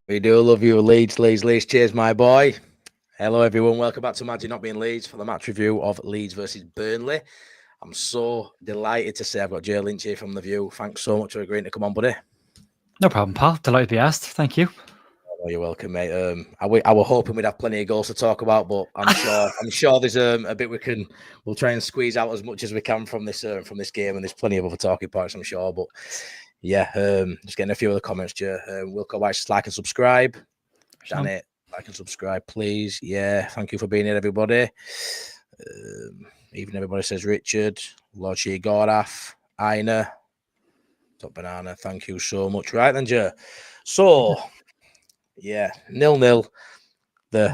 We do love you, Leeds. Cheers, my boy. Hello, everyone. Welcome back to Imagine Not Being Leeds for the match review of Leeds versus Burnley. I'm so delighted to say I've got Jay Lynch here from The View. Thanks so much for agreeing to come on, buddy. No problem, pal. Delighted to be asked. Thank you. Oh, you're welcome, mate. I was hoping we'd have plenty of goals to talk about, but I'm sure there's a bit we'll try and squeeze out as much as we can from this game, and there's plenty of other talking points, I'm sure. But yeah, just getting a few other comments, Joe. We'll go back, just like and subscribe. Damn it, like and subscribe, please. Yeah, thank you for being here, everybody. Even everybody says Richard, Lord Shea Gordaf, Aina, Top Banana. Thank you so much. Right then, Joe. So. Yeah, 0-0. The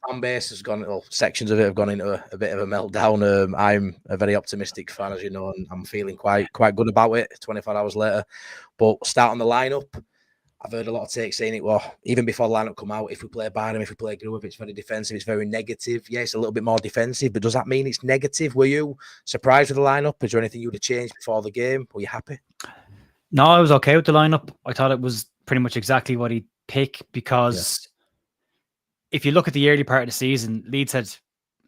fan base has gone, well, sections of it have gone into a bit of a meltdown. I'm a very optimistic fan, as you know, and I'm feeling quite good about it 24 hours later. But starting the lineup, I've heard a lot of takes saying it, well, even before the lineup come out, if we play Barnum, if we play Groove, it's very defensive, it's very negative. Yeah, it's a little bit more defensive, but does that mean it's negative? Were you surprised with the lineup? Is there anything you would have changed before the game? Were you happy? No, I was okay with the lineup. I thought it was pretty much exactly what he'd pick because if you look at the early part of the season, Leeds had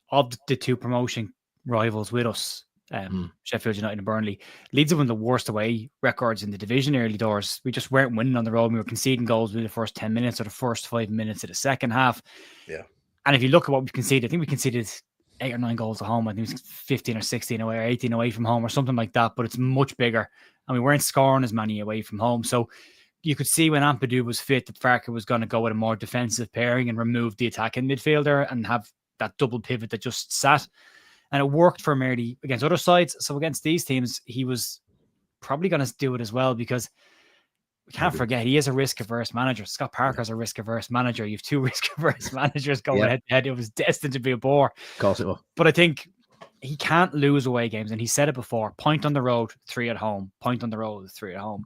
of the two promotion rivals with us, Sheffield United and Burnley. Leeds had one of the worst away records in the division early doors. We just weren't winning on the road. We were conceding goals within the first 10 minutes or the first 5 minutes of the second half. Yeah. And if you look at what we conceded, I think we conceded 8 or 9 goals at home. I think it was 15 or 16 away or 18 away from home or something like that, but it's much bigger. And we weren't scoring as many away from home. So you could see when Ampadu was fit that Farke was going to go with a more defensive pairing and remove the attacking midfielder and have that double pivot that just sat. And it worked for Merdy against other sides. So against these teams, he was probably going to do it as well because we can't forget he is a risk-averse manager. Scott Parker's a risk-averse manager. You have two risk-averse managers going head-to-head. It was destined to be a bore. Of course it was. But I think he can't lose away games. And he said it before, point on the road, 3 at home. Point on the road, 3 at home.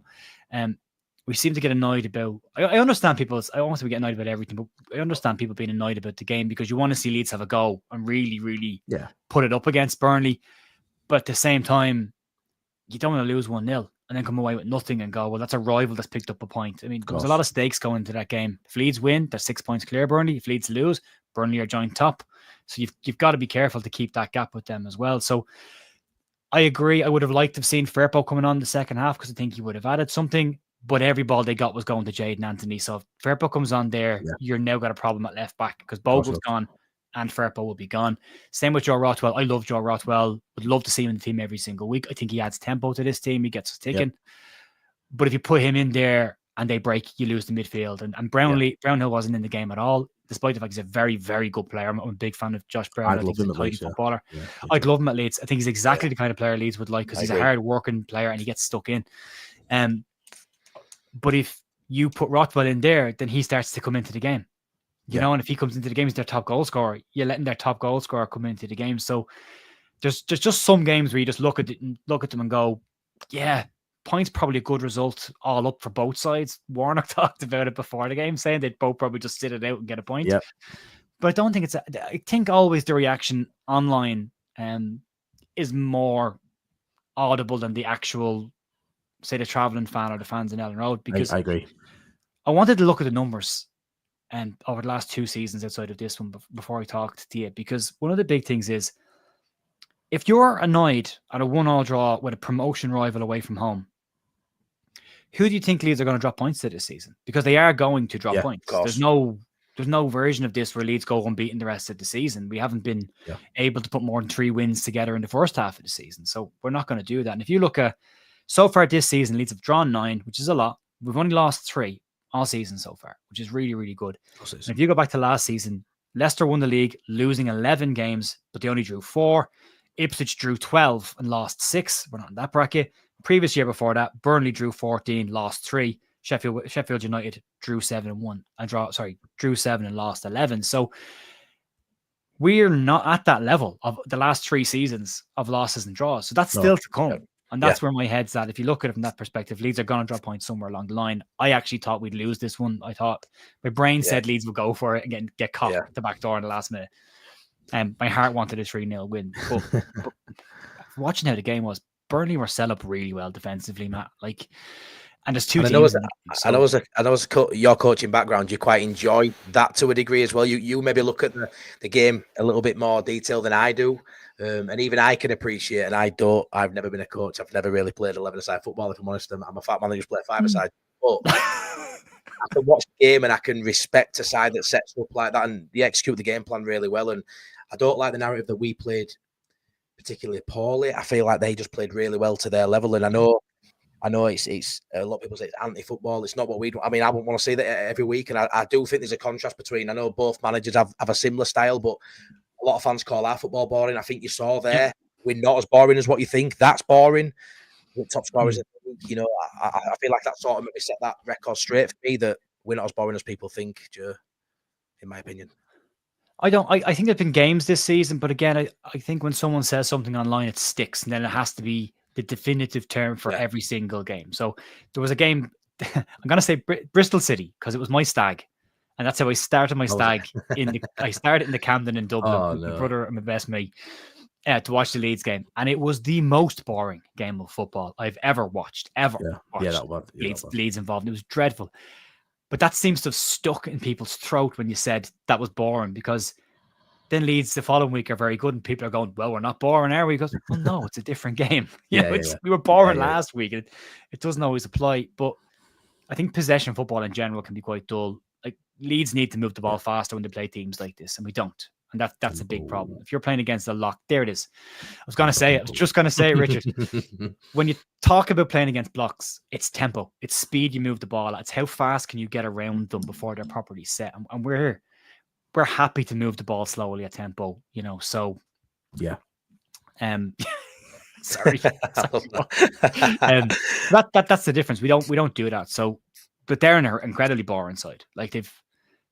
We seem to get annoyed about. I understand people. I want to get annoyed about everything, but I understand people being annoyed about the game because you want to see Leeds have a go and really put it up against Burnley. But at the same time, you don't want to lose 1-0 and then come away with nothing and go, well, that's a rival that's picked up a point. I mean, there was a lot of stakes going into that game. If Leeds win, they're 6 points clear, Burnley. If Leeds lose, Burnley are joint top. So you've got to be careful to keep that gap with them as well. So I agree. I would have liked to have seen Firpo coming on the second half because I think he would have added something. But every ball they got was going to Jadon Anthony. So if Firpo comes on there, you're now got a problem at left back because Bogle's gone and Firpo will be gone. Same with Joe Rothwell. I love Joe Rothwell. Would love to see him in the team every single week. I think he adds tempo to this team. He gets us ticking. Yep. But if you put him in there and they break, you lose the midfield. And Brownhill wasn't in the game at all, despite the fact he's a very, very good player. I'm a big fan of Josh Brown. I think he's a tidy footballer. Yeah, I'd love him at Leeds. I think he's exactly the kind of player Leeds would like because he's a hard-working player and he gets stuck in. But if you put Rothwell in there, then he starts to come into the game. You know, and if he comes into the game, he's their top goal scorer. You're letting their top goal scorer come into the game. So there's just some games where you just look at them and go, yeah, points probably a good result all up for both sides. Warnock talked about it before the game, saying they'd both probably just sit it out and get a point. Yep. But I don't think I think always the reaction online is more audible than the actual, say, the travelling fan or the fans in Ellen Road, because I agree. I wanted to look at the numbers and over the last 2 seasons outside of this one before I talked to you, because one of the big things is if you're annoyed at a 1-1 draw with a promotion rival away from home, who do you think Leeds are going to drop points to this season? Because they are going to drop points. There's no version of this where Leeds go unbeaten the rest of the season. We haven't been able to put more than 3 wins together in the first half of the season. So we're not going to do that. And if you look at so far this season, Leeds have drawn 9, which is a lot. We've only lost 3 all season so far, which is really, really good. And if you go back to last season, Leicester won the league, losing 11 games, but they only drew 4. Ipswich drew 12 and lost 6. We're not in that bracket. Previous year before that, Burnley drew 14, lost 3. Sheffield United drew 7 and won. Drew 7 and lost 11. So we're not at that level of the last 3 seasons of losses and draws. So that's still to come. And that's where my head's at. If you look at it from that perspective, Leeds are going to drop points somewhere along the line. I actually thought we'd lose this one. I thought my brain said Leeds would go for it and get caught at the back door in the last minute. And my heart wanted a 3-0 win. But watching how the game was, Burnley were set up really well defensively, Matt. Like, And there's two And teams. I know as your coaching background, you quite enjoy that to a degree as well. You maybe look at the game a little bit more detail than I do. And even I can appreciate, and I've never been a coach. I've never really played 11-a-side football, if I'm honest. I'm a fat man who just play 5-a-side. But I can watch the game and I can respect a side that sets up like that and they execute the game plan really well. And I don't like the narrative that we played particularly poorly. I feel like they just played really well to their level. And I know it's a lot of people say it's anti-football. It's not what we do. I mean, I wouldn't want to see that every week. And I do think there's a contrast between, I know both managers have a similar style, but a lot of fans call our football boring. I think you saw there, Yep. we're not as boring as what you think. That's boring. With top scorers, you know, I feel like that sort of maybe set that record straight for me that we're not as boring as people think, Joe, in my opinion. I think there've been games this season, but again, I think when someone says something online, it sticks, and then it has to be the definitive term for every single game. So there was a game, I'm going to say Bristol City, because it was my stag. And that's how I started my stag. I started in the Camden in Dublin with my brother and my best mate to watch the Leeds game. And it was the most boring game of football I've ever watched, Leeds involved. It was dreadful. But that seems to have stuck in people's throat when you said that was boring, because then Leeds the following week are very good and people are going, well, we're not boring, are we? Because, well, no, it's a different game. We were boring last week. It doesn't always apply. But I think possession football in general can be quite dull. Like, Leeds need to move the ball faster when they play teams like this, and we don't. And that's a big problem. If you're playing against a lock, there it is. I was just going to say it, Richard. When you talk about playing against blocks, it's tempo, it's speed you move the ball. It's how fast can you get around them before they're properly set. And we're happy to move the ball slowly at tempo, you know. So yeah. Sorry. That's the difference. We don't do that. So, but they're an incredibly boring side. Like, they've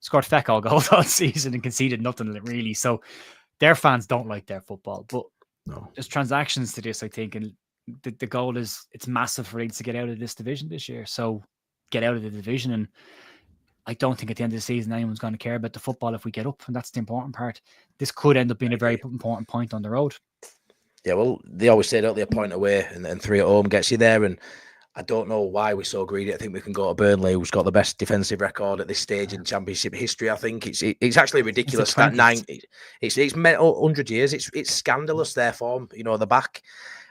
scored feck all goals all season and conceded nothing really. So their fans don't like their football. But there's transactions to this, I think, and the goal is it's massive for Leeds to get out of this division this year. So get out of the division, and I don't think at the end of the season anyone's going to care about the football if we get up, and that's the important part. This could end up being a very important point on the road. Yeah, well, they always say, don't they, a point away and 3 at home gets you there. And I don't know why we're so greedy. I think we can go to Burnley, who's got the best defensive record at this stage in Championship history. I think it's actually ridiculous. That 100 years. It's scandalous, their form, you know, the back.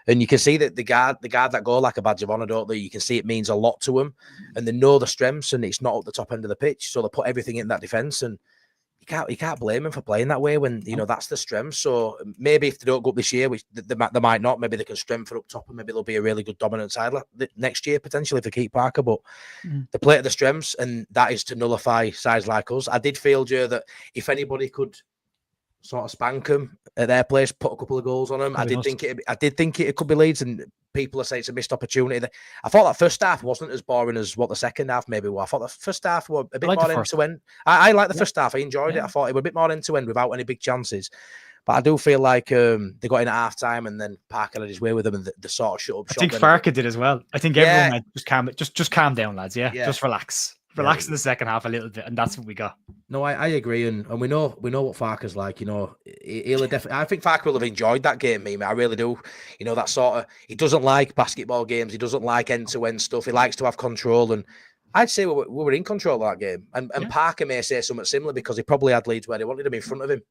And you can see that the guard that go like a badge of honour, don't they? You can see it means a lot to them, and they know the strengths, and it's not at the top end of the pitch, so they put everything in that defence. And you can't blame them for playing that way when, you know, that's the strength. So maybe if they don't go up this year, which they might not, maybe they can strengthen up top, and maybe they'll be a really good dominant side next year potentially if they keep Farke. But they play to the strengths, and that is to nullify sides like us. I did feel, Joe, that if anybody could sort of spank them at their place, put a couple of goals on them, I did think it could be Leeds, and people are saying it's a missed opportunity. I thought that first half wasn't as boring as what the second half maybe was. I thought the first half was a bit more end to end. I like the first half. I enjoyed it. I thought it was a bit more end to end without any big chances. But I do feel like they got in at half time, and then Farke had his way with them, and they sort of shut up. I think Farke did as well. I think everyone had just calm down, lads. Yeah, just relax. Relax in the second half a little bit, and that's what we got. No, I agree, and we know what Farke's like. You know, he'll definitely. I think Farke will have enjoyed that game. I really do. You know, that sort of. He doesn't like basketball games. He doesn't like end-to-end stuff. He likes to have control, and I'd say we were in control of that game. And Farke may say something similar because he probably had Leeds where they wanted him in front of him.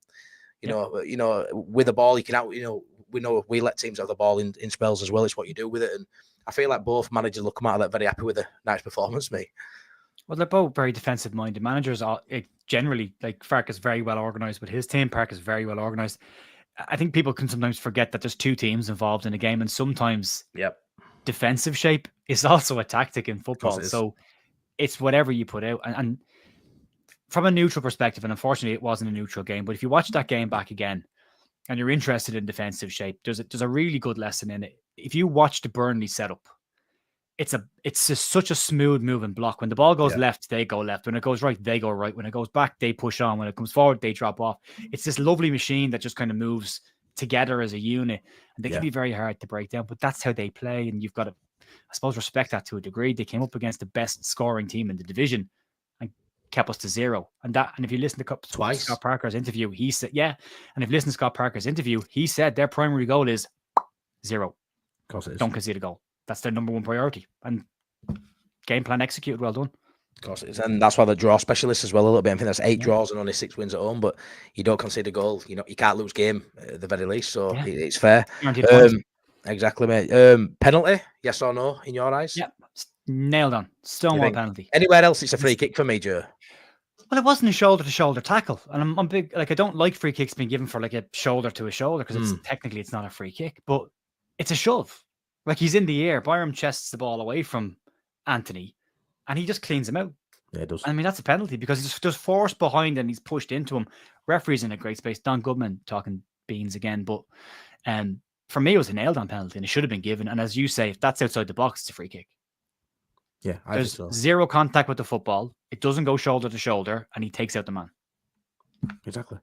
You know, with the ball, he can out. You know, we know we let teams have the ball in spells as well. It's what you do with it, and I feel like both managers will come out of that very happy with a nice performance, mate. Well, they're both very defensive-minded managers. Generally, like, Farke is very well organised with his team. Farke is very well organised. I think people can sometimes forget that there's 2 teams involved in a game, and sometimes defensive shape is also a tactic in football. So it's whatever you put out. And from a neutral perspective, and unfortunately it wasn't a neutral game, but if you watch that game back again and you're interested in defensive shape, there's a really good lesson in it. If you watch the Burnley setup, it's such a smooth moving block. When the ball goes left, they go left. When it goes right, they go right. When it goes back, they push on. When it comes forward, they drop off. It's this lovely machine that just kind of moves together as a unit, and they can be very hard to break down, but that's how they play, and you've got to, I suppose, respect that to a degree. They came up against the best scoring team in the division and kept us to 0. And if you listen to Scott Parker's interview, he said, and if you listen to Scott Parker's interview, he said their primary goal is 0. Of course it is. Don't concede a goal. That's their number 1 priority. And game plan executed. Well done. Of course it is. And that's why the draw specialists as well a little bit. I think that's 8 Yeah. draws and only 6 wins at home, but you don't concede a goal. You know, you can't lose game at the very least, so Yeah. it's fair. Guaranteed points. Exactly, mate. Penalty, yes or no, in your eyes? Yeah, nailed on. Stonewall penalty. Anywhere else, it's a free kick for me, Joe. Well, it wasn't a shoulder-to-shoulder tackle, and I'm big. Like, I don't like free kicks being given for like a shoulder to a shoulder because technically it's not a free kick, but it's a shove. Like, he's in the air. Byram chests the ball away from Anthony, and he just cleans him out. Yeah, it does. I mean, that's a penalty because he's just forced behind and he's pushed into him. Referee's in a great space. Don Goodman talking beans again, but for me, it was a nailed-on penalty, and it should have been given. And as you say, if that's outside the box, it's a free kick. Yeah, there's think so. Zero contact with the football. It doesn't go shoulder to shoulder, and he takes out the man. Exactly.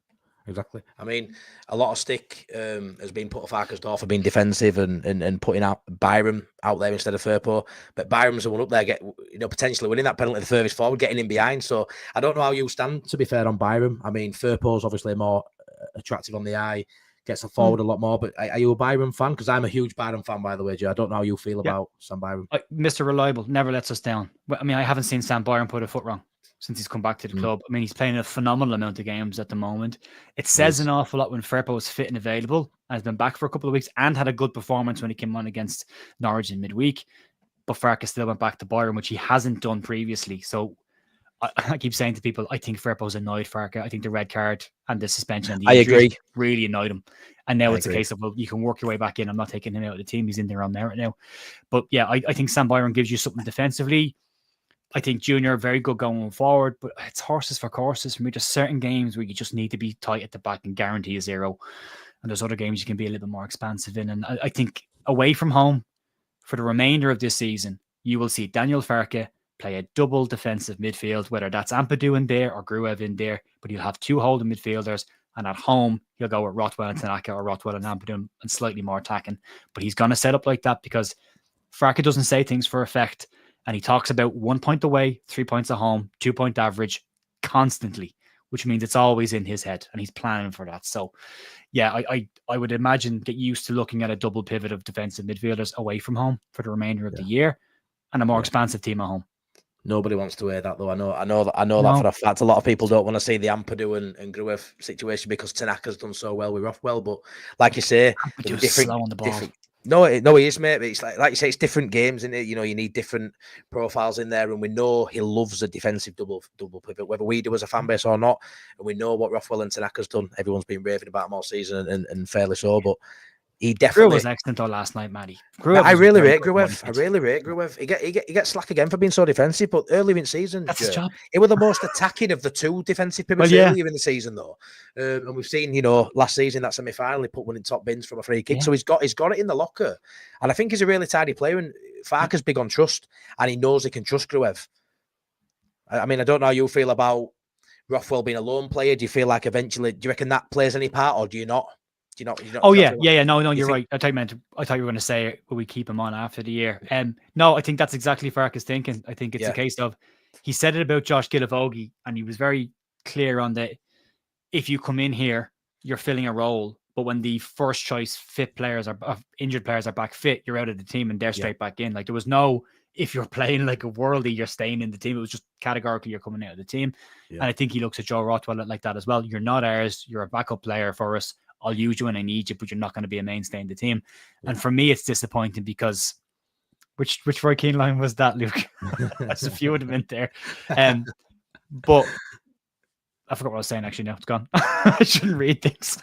I mean, a lot of stick has been put off Farke's door for being defensive and putting out Byram out there instead of Firpo. But Byram's the one up there, potentially winning that penalty the furthest forward, getting in behind. So I don't know how you stand, to be fair, on Byram. I mean, Firpo's obviously more attractive on the eye, gets forward a lot more. But are you a Byram fan? Because I'm a huge Byram fan, by the way, Joe. I don't know how you feel about Sam Byram. Mr. Reliable never lets us down. I mean, I haven't seen Sam Byram put a foot wrong since he's come back to the club. I mean, he's playing a phenomenal amount of games at the moment. It says an awful lot when Firpo is fit and available and has been back for a couple of weeks and had a good performance when he came on against Norwich in midweek. But Farke still went back to Byram, which he hasn't done previously. So I keep saying to people, I think Firpo's annoyed Farke. I think the red card and the suspension and the injuries really annoyed him. And now it's a case of, well, you can work your way back in. I'm not taking him out of the team. He's in there on merit now. But yeah, I think Sam Byram gives you something defensively. I think Junior, very good going forward, but it's horses for courses for me. There's certain games where you just need to be tight at the back and guarantee a 0. And there's other games you can be a little bit more expansive in. And I think away from home, for the remainder of this season, you will see Daniel Farke play a double defensive midfield, whether that's Ampadu in there or Gruev in there, but you'll have 2 holding midfielders. And at home, he'll go with Rothwell and Tanaka or Rothwell and Ampadu and slightly more attacking. But he's going to set up like that because Farke doesn't say things for effect. And he talks about 1 point away, 3 points at home, 2 point average constantly, which means it's always in his head and he's planning for that. So, yeah, I would imagine get used to looking at a double pivot of defensive midfielders away from home for the remainder of the year and a more expansive team at home. Nobody wants to hear that, though. I know that for a fact. A lot of people don't want to see the Ampadu and Gruev situation because Tanaka's done so well with Rothwell. But like you say, Ampadu's slow on the ball. No, he is, mate. But it's like you say, it's different games, isn't it? You know, you need different profiles in there, and we know he loves a defensive double pivot, whether we do as a fan base or not. And we know what Rothwell and Tanaka's done. Everyone's been raving about him all season, and fairly so. But he definitely was excellent though last night, Matty. I really rate Gruev. He gets slack again for being so defensive, but earlier in season, that's his job. He was the most attacking of the 2 defensive pivots earlier in the season, though. And we've seen, last season that semi-final, he put one in top bins from a free kick, so he's got it in the locker. And I think he's a really tidy player. And Farke's big on trust, and he knows he can trust Gruev. I mean, I don't know how you feel about Rothwell being a lone player. Do you feel like eventually, do you reckon that plays any part, or do you not? No, you're right. I thought you were going to say, will we keep him on after the year? No, I think that's exactly Farke's thinking. I think it's a case of, he said it about Josh Gilavogi, and he was very clear on that. If you come in here, you're filling a role, but when the first choice fit players injured players are back fit, you're out of the team and they're straight back in. Like, there was no, if you're playing like a worldie, you're staying in the team. It was just categorically you're coming out of the team. And I think he looks at Joe Rothwell like that as well. You're not ours. You're a backup player for us. I'll use you when I need you, but you're not going to be a mainstay in the team. And for me, it's disappointing because which Roy Keane line was that, Luke? There's a few of them in there. But I forgot what I was saying actually now. It's gone. I shouldn't read things.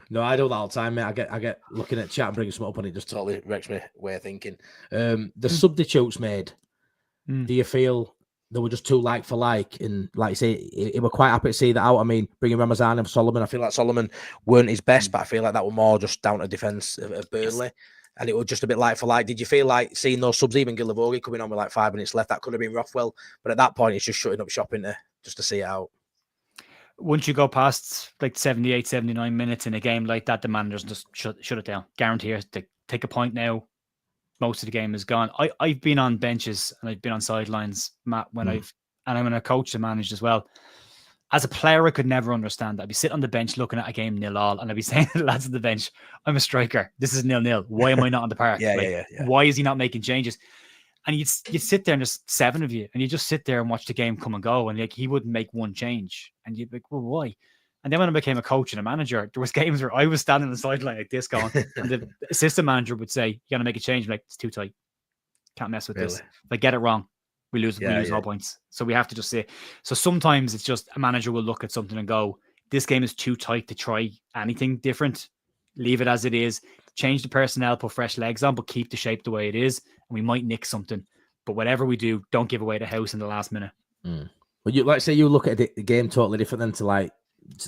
No, I do that all the time, mate. I get looking at chat and bringing something up and it just totally wrecks my way of thinking. The substitutes made, do you feel they were just too like for like? And like you say, it were quite happy to see that out. I mean, bringing Ramazan and Solomon, I feel like Solomon weren't his best, but I feel like that were more just down to defence of Burnley. And it was just a bit like for like. Did you feel like seeing those subs, even Gilavogi coming on with like 5 minutes left, that could have been Rothwell? But at that point, it's just shutting up shop just to see it out. Once you go past like 78, 79 minutes in a game like that, the managers just shut it down. Guarantee it. They take a point now. Most of the game is gone. I've been on benches and I've been on sidelines, Matt, when I'm a coach and managed as well. As a player, I could never understand that. I'd be sitting on the bench looking at a game 0-0, and I'd be saying to the lads on the bench, I'm a striker. This is 0-0. Why am I not on the park? Why is he not making changes? And you'd sit there and just 7 of you, and you just sit there and watch the game come and go, and like he wouldn't make one change, and you'd be like, well, why? And then when I became a coach and a manager, there was games where I was standing on the sideline like this going, and the assistant manager would say, you got to make a change. I'm like, it's too tight. Can't mess with this. If I get it wrong, we lose all points. So we have to just say, so sometimes it's just a manager will look at something and go, this game is too tight to try anything different. Leave it as it is. Change the personnel, put fresh legs on, but keep the shape the way it is. And we might nick something. But whatever we do, don't give away the house in the last minute. Well, you like say you look at the game totally different than to like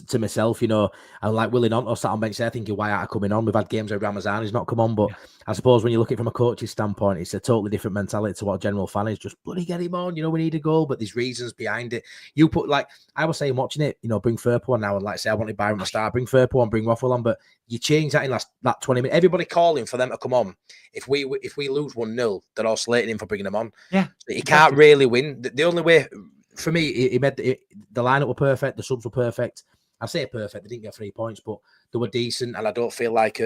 to myself, you know, and like Willie Nonto sat on bench there thinking, why aren't I coming on? We've had games where Ramazan has not come on, but I suppose when you look at it from a coach's standpoint, it's a totally different mentality to what a general fan is. Just bloody get him on, you know, we need a goal, but there's reasons behind it. You put, like I was saying watching it, you know, bring Farke on now, and like say I wanted Byron to start, bring Farke on, bring Waffle on, but you change that in that 20 minutes. Everybody calling for them to come on. If we lose 1-0, they're all slating him for bringing them on. Yeah, so he can't really win. The only way for me, he made the lineup were perfect, the subs were perfect. I say perfect. They didn't get 3 points, but they were decent, and I don't feel like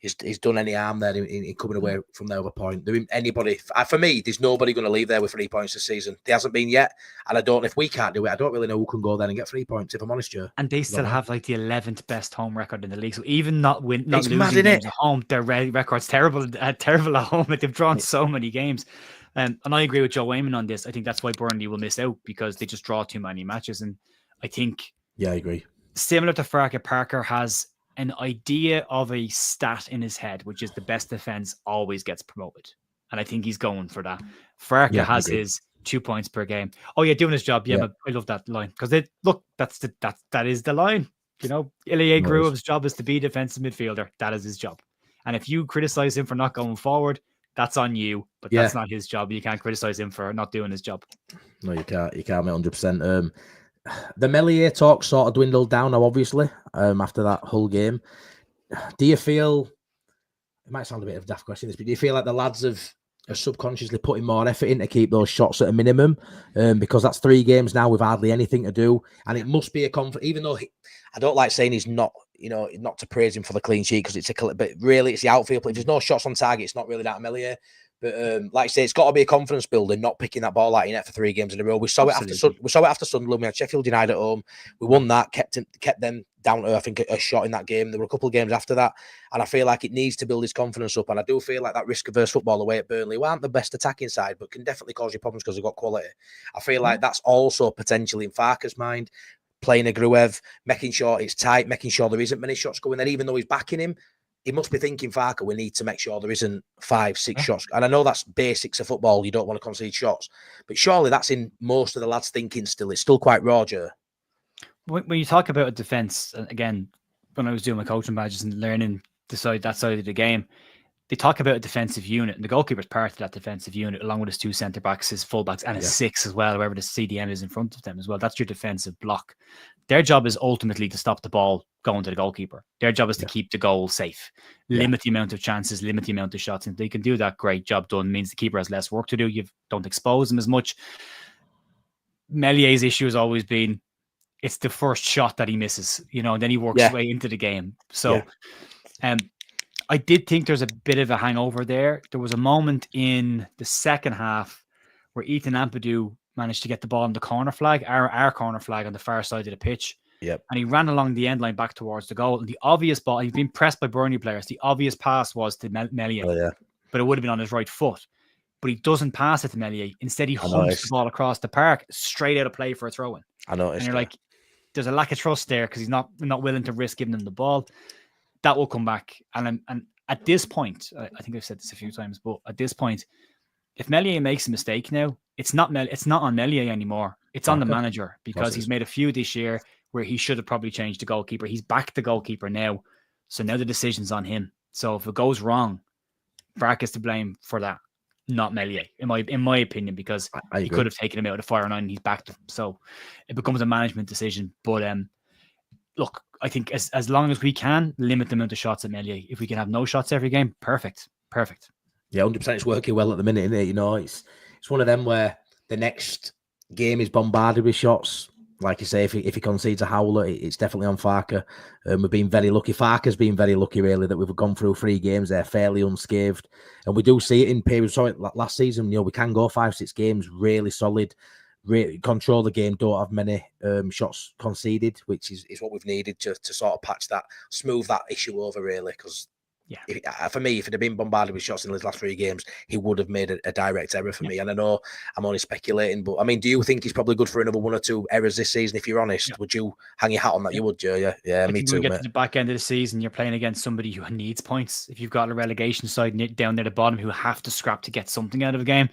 he's done any harm there in coming away from the other point. Anybody for me, there's nobody going to leave there with 3 points this season. There hasn't been yet, and I don't. If we can't do it, I don't really know who can go there and get 3 points. If I'm honest, Joe. And they still have like the 11th best home record in the league. So even not losing mad, games at home, their record's terrible. Terrible at home. They've drawn so many games. And I agree with Joe Wayman on this. I think that's why Burnley will miss out, because they just draw too many matches. And I think, yeah, I agree. Similar to Farke, Parker has an idea of a stat in his head, which is the best defense always gets promoted. And I think he's going for that. Farke has his 2 points per game. Oh yeah, doing his job. Yeah, but I love that line, because that is the line. You know, Ilya Gruev's job is to be defensive midfielder. That is his job. And if you criticize him for not going forward, that's on you. But that's not his job. You can't criticize him for not doing his job. No, you can't. You can't, 100%. The Meslier talk sort of dwindled down now, obviously, after that whole game. Do you feel, it might sound a bit of a daft question, but do you feel like the lads are subconsciously putting more effort in to keep those shots at a minimum? Because that's 3 games now with hardly anything to do. And it must be a comfort, even though I don't like saying he's not, you know, not to praise him for the clean sheet, because it's but really it's the outfield play. If there's no shots on target, it's not really that Meslier. But like I say, it's got to be a confidence builder, not picking that ball out in net for 3 games in a row. We saw it after Sunderland. We had Sheffield United at home. We won that, kept them down to, I think, a shot in that game. There were a couple of games after that, and I feel like it needs to build his confidence up. And I do feel like that risk-averse football away at Burnley, who aren't the best attacking side, but can definitely cause you problems because they've got quality. I feel like that's also potentially in Farke's mind, playing a Gruev, making sure it's tight, making sure there isn't many shots going there, even though he's backing him. He must be thinking, Farke, we need to make sure there isn't 5-6 shots. And I know that's basics of football. You don't want to concede shots. But surely that's in most of the lads' thinking still. It's still quite raw, Joe. When you talk about a defence, again, when I was doing my coaching badges and learning that side of the game, they talk about a defensive unit, and the goalkeeper's part of that defensive unit, along with his 2 centre-backs, his full-backs, and his 6 as well, whoever the CDM is in front of them as well. That's your defensive block. Their job is ultimately to stop the ball going to the goalkeeper. Their job is to keep the goal safe, limit the amount of chances, limit the amount of shots. And if they can do that, great, job done. It means the keeper has less work to do. You don't expose him as much. Meslier's issue has always been, it's the first shot that he misses, you know, and then he works his way into the game. So, I did think there's a bit of a hangover there. There was a moment in the second half where Ethan Ampadu managed to get the ball on the corner flag, our corner flag on the far side of the pitch. Yep. And he ran along the end line back towards the goal. And the obvious ball, he'd been pressed by Burnley players. The obvious pass was to Meslier, but it would have been on his right foot. But he doesn't pass it to Meslier. Instead, he hunts the ball across the park, straight out of play for a throw-in. I know. And you're like, there's a lack of trust there because he's not willing to risk giving them the ball. That will come back. And at this point, I think I've said this a few times, but at this point, if Meslier makes a mistake now, it's not on Meslier anymore. It's on the manager, because he's made a few this year where he should have probably changed the goalkeeper. He's back the goalkeeper now. So now the decision's on him. So if it goes wrong, Farke is to blame for that, not Meslier, in my opinion, because he could have taken him out of the fire and he's backed him. So it becomes a management decision. But look, I think as long as we can limit the amount of shots at Meslier, if we can have no shots every game, perfect. Yeah, 100%. It's working well at the minute, isn't it? You know, it's one of them where the next game is bombarded with shots. like you say, if he concedes a howler, it's definitely on Farke. We've been very lucky. Farke's been very lucky, really, that we've gone through 3 games there fairly unscathed. And we do see it in periods. So last season, we can go 5-6 games really solid, really control the game, don't have many shots conceded, which is what we've needed to sort of patch that, smooth that issue over, really, because for me, if he'd have been bombarded with shots in his last 3 games, he would have made a direct error for me. And I know I'm only speculating, but I mean, do you think he's probably good for another 1 or 2 errors this season? If you're honest, would you hang your hat on that? You would, Joe? Yeah, me too. When you get to the back end of the season, you're playing against somebody who needs points. If you've got a relegation side down near the bottom who have to scrap to get something out of a game,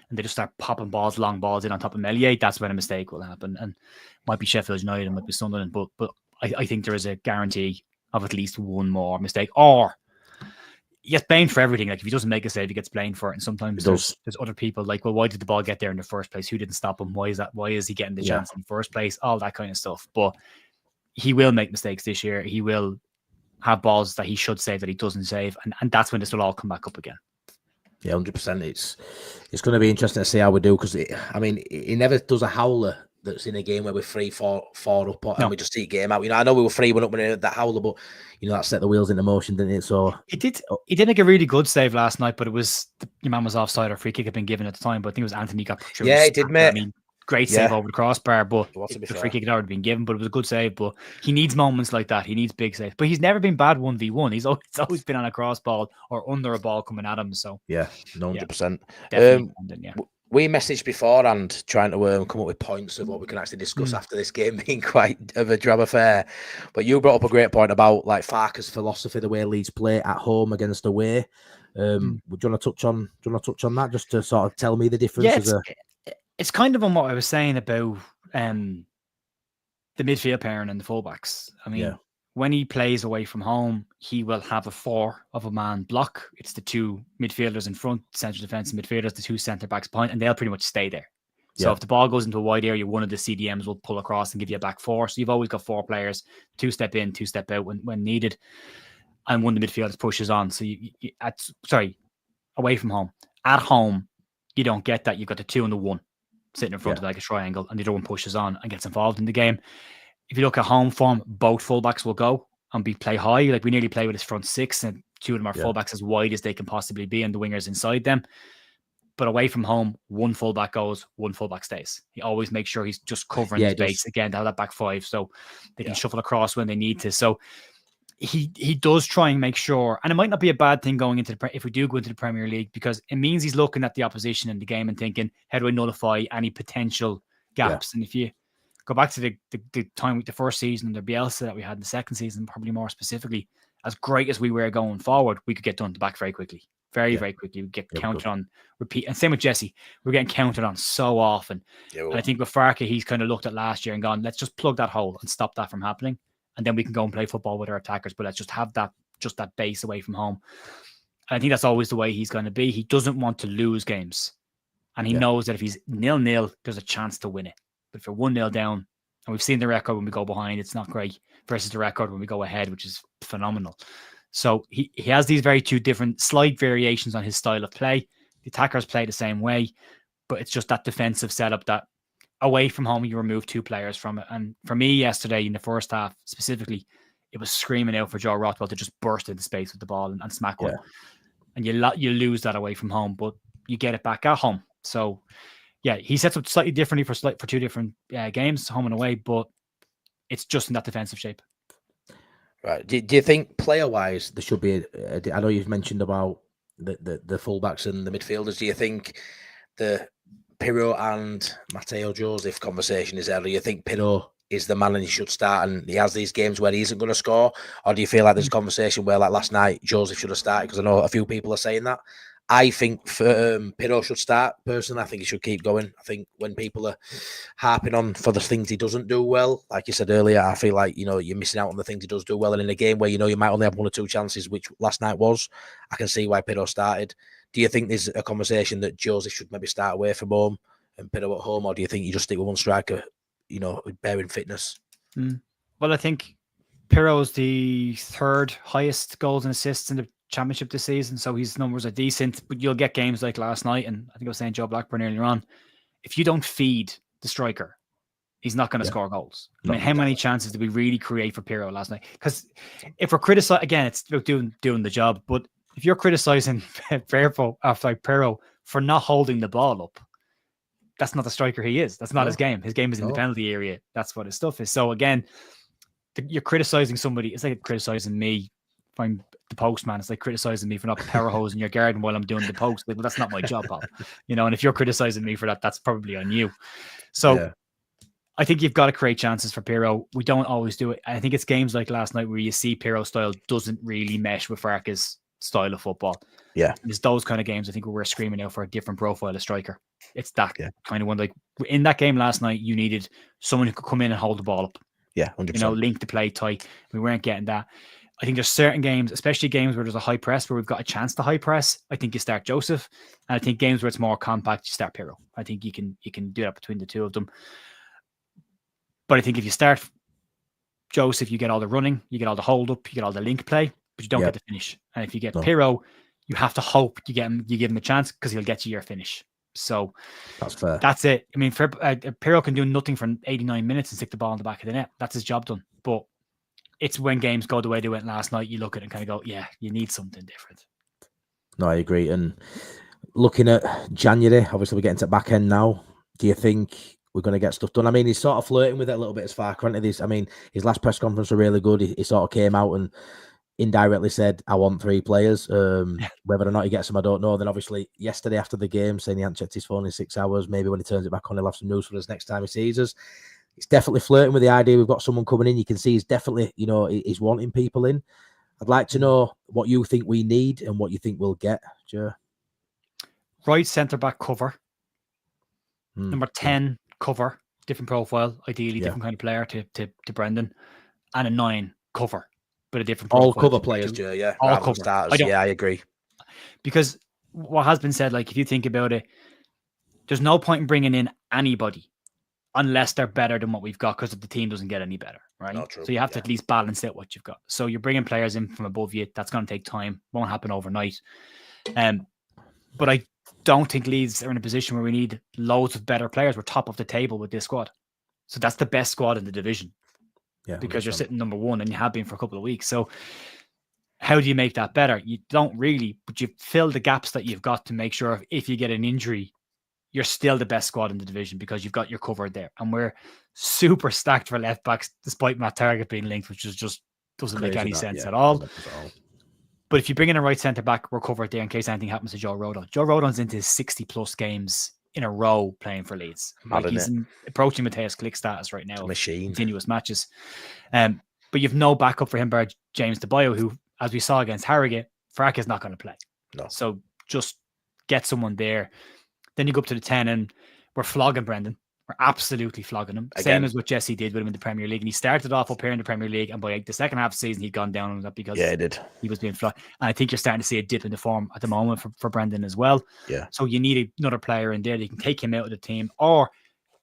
and they just start popping long balls in on top of Meslier, that's when a mistake will happen. And it might be Sheffield United, it might be Sunderland, but I think there is a guarantee of at least 1 more mistake, or he gets blamed for everything. Like if he doesn't make a save, he gets blamed for it. And sometimes there's other people like, well, why did the ball get there in the first place? Who didn't stop him? Why is he getting the chance in the first place? All that kind of stuff. But he will make mistakes this year. He will have balls that he should save that he doesn't save. And that's when this will all come back up again. Yeah, 100%. It's going to be interesting to see how we do, because he never does a howler that's in a game where we're 3-4 up, and we just see a game out. I know we were 3-1 up when he had that howler, but that set the wheels into motion, didn't it? So he did make a really good save last night, but it was your man was offside or free kick had been given at the time. But I think it was Anthony got through. Yeah, he did, mate. Great save over the crossbar, but the free kick had already been given. But it was a good save. But he needs moments like that. He needs big saves. But he's never been bad 1v1. He's always been on a cross ball or under a ball coming at him. So 100%. We messaged beforehand trying to come up with points of what we can actually discuss after this game being quite of a drab affair. But you brought up a great point about like Farke's philosophy, the way Leeds play at home against away. Do you want to touch on that just to sort of tell me the difference? It's kind of on what I was saying about the midfield pairing and the fullbacks. I mean, when he plays away from home, he will have a 4-man block. It's the 2 midfielders in front, central defence and midfielders, the 2 centre backs behind, and they'll pretty much stay there. So if the ball goes into a wide area, one of the CDMs will pull across and give you a back 4. So you've always got 4 players, 2 step in, 2 step out when needed, and one of the midfielders pushes on. So away from home. At home, you don't get that. You've got the 2 and the 1 sitting in front of like a triangle, and the other one pushes on and gets involved in the game. If you look at home form, both fullbacks will go and play high. Like we nearly play with his front 6, and 2 of them are fullbacks as wide as they can possibly be, and the wingers inside them. But away from home, 1 fullback goes, 1 fullback stays. He always makes sure he's just covering his base again to have that back 5, so they can shuffle across when they need to. So he does try and make sure, and it might not be a bad thing going into if we do go into the Premier League, because it means he's looking at the opposition in the game and thinking, how do I nullify any potential gaps? And if you go back to the time with the first season under Bielsa that we had in the second season, probably more specifically, as great as we were going forward, we could get done to back very quickly. Very quickly. We get counted on, repeat. And same with Jesse. We're getting counted on so often. And I think with Farke, he's kind of looked at last year and gone, let's just plug that hole and stop that from happening. And then we can go and play football with our attackers. But let's just have that base away from home. And I think that's always the way he's going to be. He doesn't want to lose games. And he knows that if he's 0-0, there's a chance to win it. But if you're 1-0 down, and we've seen the record when we go behind, it's not great, versus the record when we go ahead, which is phenomenal. So he has these very 2 different slight variations on his style of play. The attackers play the same way, but it's just that defensive setup that away from home, you remove 2 players from it. And for me yesterday in the first half specifically, it was screaming out for Joe Rothwell to just burst into space with the ball and smack one. And you lose that away from home, but you get it back at home. So he sets up slightly differently for 2 different games, home and away, but it's just in that defensive shape. Right. Do you think player-wise there should be? I know you've mentioned about the fullbacks and the midfielders. Do you think the Pirro and Matteo Joseph conversation is there? Do you think Pirro is the man and he should start, and he has these games where he isn't going to score, or do you feel like there's a conversation where, like last night, Joseph should have started? Because I know a few people are saying that. I think Pirro should start. Personally, I think he should keep going. I think when people are harping on for the things he doesn't do well, like you said earlier, I feel like, you're missing out on the things he does do well. And in a game where, you might only have 1 or 2 chances, which last night was, I can see why Pirro started. Do you think there's a conversation that Joseph should maybe start away from home and Pirro at home, or do you think you just stick with 1 striker, bearing fitness? Well, I think Pirro's the 3rd highest goals and assists in the Championship this season, so his numbers are decent, but you'll get games like last night, and I think I was saying Joe Blackburn earlier on, if you don't feed the striker, He's not going to score goals. I No, mean, how many chances did we really create for Pirro last night? Because if we're criticizing, again, it's about doing the job. But if you're criticizing Pirro for not holding the ball up, that's not the striker he is. That's not his game. His game is in the penalty area. That's what his stuff is. So again, you're criticizing somebody. It's like criticizing me. If I'm the postman, it's like criticizing me for not power hosing your garden while I'm doing the post. Like, well, that's not my job, pal. And if you're criticizing me for that, that's probably on you. So I think you've got to create chances for Pirro. We don't always do it. I think it's games like last night where you see Pirro's style doesn't really mesh with Farke's style of football. Yeah. It's those kind of games, I think, where we're screaming out for a different profile of striker. It's that kind of one. Like in that game last night, you needed someone who could come in and hold the ball up. Yeah, 100%. Link the play tight. We weren't getting that. I think there's certain games, especially games where there's a high press, where we've got a chance to high press. I think you start Joseph. And I think games where it's more compact, you start Pirro. I think you can do that between the two of them. But I think if you start Joseph, you get all the running, you get all the hold up, you get all the link play, but you don't get the finish. And if you get Pirro, you have to hope you give him a chance because he'll get you your finish. So that's fair. That's it. I mean, Pirro can do nothing for 89 minutes and stick the ball in the back of the net. That's his job done. But it's when games go the way they went last night, you look at it and kind of go, yeah, you need something different. No, I agree. And looking at January, obviously we're getting to the back end now. Do you think we're going to get stuff done? I mean, he's sort of flirting with it a little bit as far, hasn't he? I mean, his last press conference was really good. He sort of came out and indirectly said, I want 3 players. Whether or not he gets them, I don't know. Then obviously yesterday after the game, saying he hadn't checked his phone in 6 hours. Maybe when he turns it back on, he'll have some news for us next time he sees us. He's definitely flirting with the idea we've got someone coming in. You can see he's definitely, he's wanting people in. I'd like to know what you think we need and what you think we'll get, Joe. Right centre-back cover. Number 10 cover. Different profile, ideally different kind of player to Brendan. And a 9 cover. But a different all cover players, Joe. Yeah, all cover starters. I agree. Because what has been said, like if you think about it, there's no point in bringing in anybody unless they're better than what we've got, because the team doesn't get any better, right? Not true. So you have to at least balance out what you've got. So you're bringing players in from above you. That's going to take time. Won't happen overnight. But I don't think Leeds are in a position where we need loads of better players. We're top of the table with this squad. So that's the best squad in the division. Yeah, because 100%. You're sitting number 1 and you have been for a couple of weeks. So how do you make that better? You don't really, but you fill the gaps that you've got to make sure if you get an injury, you're still the best squad in the division because you've got your covered there. And we're super stacked for left backs, despite Matt Target being linked, which is just doesn't make any sense at all. But if you bring in a right centre back, we're covered there in case anything happens to Joe Rodon. Joe Rodon's into his 60 plus games in a row playing for Leeds. Like he's approaching Mateus Click status right now. Machine. Continuous matches. But you've no backup for him by James DeBio, who, as we saw against Harrogate, Farke is not going to play. No. So just get someone there. Then you go up to the 10 and we're flogging Brendan. We're absolutely flogging him. Again. Same as what Jesse did with him in the Premier League. And he started off up here in the Premier League, and by the second half of the season, he'd gone down on that because he was being flogged. And I think you're starting to see a dip in the form at the moment for Brendan as well. Yeah. So you need another player in there that you can take him out of the team, or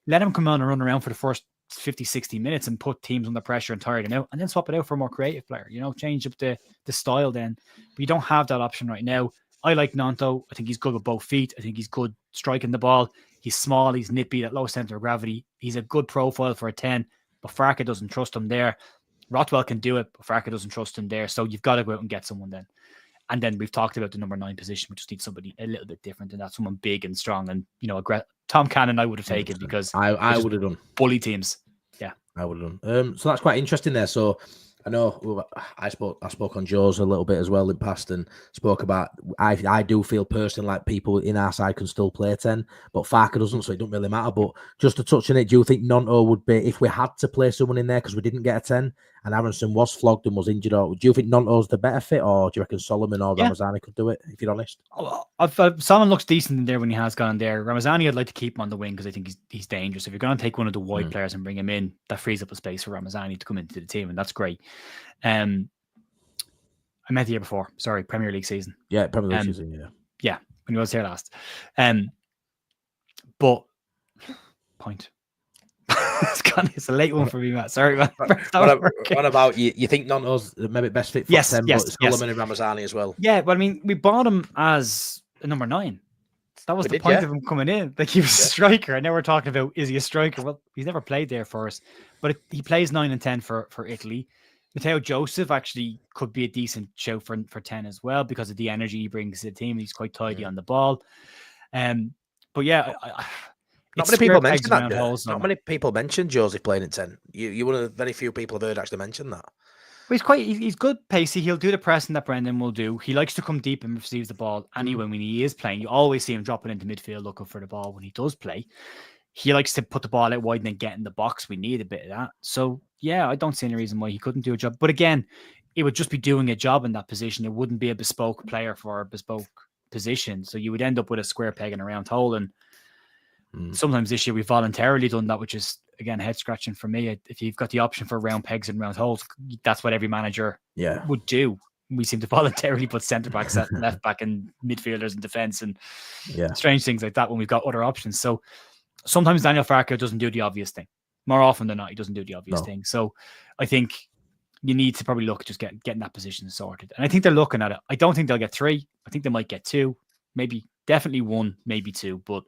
let him come on and run around for the first 50, 60 minutes and put teams under pressure and tire them out, and then swap it out for a more creative player. Change up the style then. But you don't have that option right now. I like Nanto. I think he's good with both feet. I think he's good striking the ball. He's small. He's nippy at low center of gravity. He's a good profile for a 10, but Farke doesn't trust him there. Rothwell can do it, but Farke doesn't trust him there. So you've got to go out and get someone then. And then we've talked about the number 9 position. We just need somebody a little bit different, and that's someone big and strong. And, Tom Cannon I would have taken because I would have done bully teams. Yeah, I would have done. So that's quite interesting there. So I know I spoke on Joe's a little bit as well in past, and spoke about I do feel personally like people in our side can still play 10, but Farke doesn't, so it don't really matter. But just to touch on it, do you think Nanto would be, if we had to play someone in there because we didn't get a 10 and Aronson was flogged and was injured, or do you think Nanto's the better fit, or do you reckon Solomon or Ramazani could do it, if you're honest? Solomon looks decent in there when he has gone there. Ramazani, I'd like to keep him on the wing because I think he's dangerous. If you're going to take one of the wide players and bring him in, that frees up a space for Ramazani to come into the team, and that's great. I met the year before. Sorry, Premier League season. Yeah, Premier League season. Yeah, when he was here last. But point. It's a late one for me, Matt. Sorry, man. What about you? You think Nanto's maybe best fit for 10, but Solomon and Ramazani as well? Yeah, but I mean, we bought him as a number 9. That was We the did, point yeah. of him coming in. Like, he was a striker. And now we're talking about, is he a striker? Well, he's never played there for us. But he plays 9 and 10 for Italy. Matteo Joseph actually could be a decent shout for 10 as well because of the energy he brings to the team. He's quite tidy on the ball. But yeah, not many people mention mention that. Not many people mention Joseph playing at 10. You're one of the very few people I've heard actually mention that. Well, he's good pacey. He'll do the pressing that Brendan will do. He likes to come deep and receives the ball anyway when he is playing. You always see him dropping into midfield looking for the ball when he does play. He likes to put the ball out wide and then get in the box. We need a bit of that. So yeah, I don't see any reason why he couldn't do a job. But again, it would just be doing a job in that position. It wouldn't be a bespoke player for a bespoke position. So you would end up with a square peg in a round hole. And sometimes this year we've voluntarily done that, which is, again, head scratching for me. If you've got the option for round pegs and round holes, that's what every manager would do. We seem to voluntarily put centre backs at left back and midfielders in defence and strange things like that when we've got other options. So sometimes Daniel Farke doesn't do the obvious thing. More often than not, he doesn't do the obvious thing. So I think you need to probably look at just getting that position sorted. And I think they're looking at it. I don't think they'll get 3. I think they might get 2, maybe definitely 1, maybe 2. But